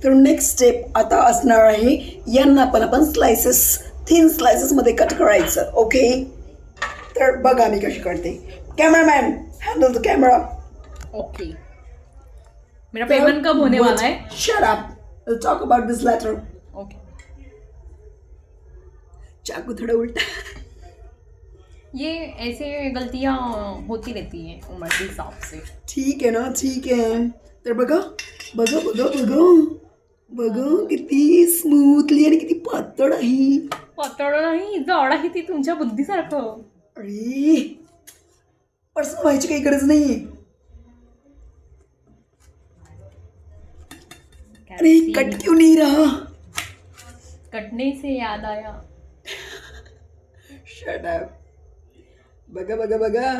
तर next step आता असणार आहे, यांना पण आपण स्लायसेस, थिन स्लायसेसमध्ये कट करायचं. ओके, तर बघा मी कशी करते. Cameraman handle the camera. Okay, मेरा पेमेंट कब होने वाला है? Shut up, will talk about this later. Okay, चाकू थोड़ा उल्टा. ये ऐसे गलतियां होती रहती हैं उम्र के हिसाब से. ठीक आहे ना, ठीक आहे. तर बघा बघा बघा बघा बघा किती स्मूथली आणि किती पातळ आहे. पातळ नाही, जाड आहे ती तुमच्या बुद्धीसारखं. अरे पर्सन व्हायची काही गरज नाही. अरे कट क्यों नहीं रहा? कटने से याद आया. Shut up. बघा बघा बघा,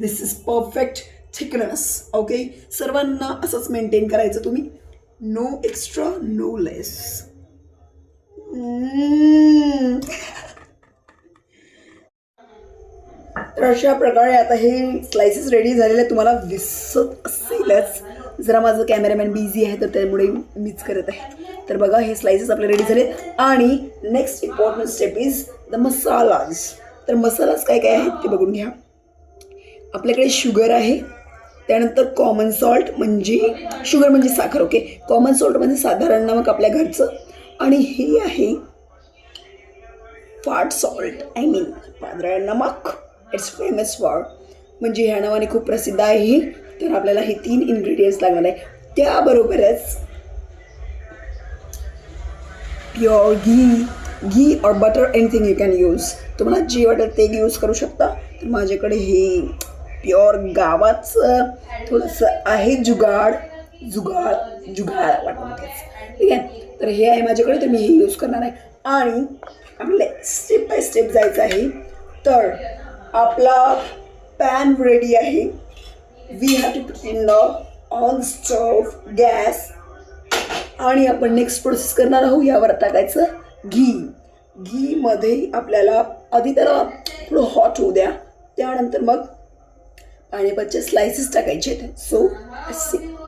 दिस इज परफेक्ट थिकनेस. ओके, सर्वांना असंच मेंटेन करायचं तुम्ही. नो एक्स्ट्रा नो लेस. तर अशा प्रकारे आता हे स्लायसेस रेडी झालेले तुम्हाला दिसत असेलच. जरा माझं कॅमेरामॅन बिझी आहे तर त्यामुळे मीच करत आहे. तर बघा हे स्लायसेस आपले रेडी झाले. आणि next important step is the masalas. तर मसालाज काय काय आहेत ते बघून घ्या. आपल्याकडे शुगर आहे, त्यानंतर कॉमन सॉल्ट म्हणजे शुगर म्हणजे साखर. ओके, कॉमन सॉल्ट म्हणजे साधारण नमक आपल्या घरचं. आणि हे आहे फाट सॉल्ट, आय मीन पांढरा नमक. इट्स फेमस फॉर, म्हणजे ह्या नावाने खूप प्रसिद्ध आहे. तर आपल्याला हे 3 इन्ग्रेडियंट्स लागणार आहे. त्याबरोबरच प्युअर घी और butter, anything you can use. तुम्हाला जे वाटेल ते यूज करू शकता. तर माझ्याकडे हे प्युअर गावाचं थोडंसं आहे जुगाड वाटतं. ठीक आहे, तर हे आहे माझ्याकडे, तर मी हे यूज करणार आहे. आणि आपल्याला स्टेप बाय स्टेप जायचं आहे. तर आपला पॅन रेडी आहे. We have to put in the on stove gas. आणि आपण नेक्स्ट प्रोसेस करणार आहोत. यावर टाकायचं घीमध्ये आपल्याला आधी त्याला थोडं हॉट होऊ द्या. त्यानंतर मग पायनॅपलचे स्लायसेस टाकायचे आहेत. So C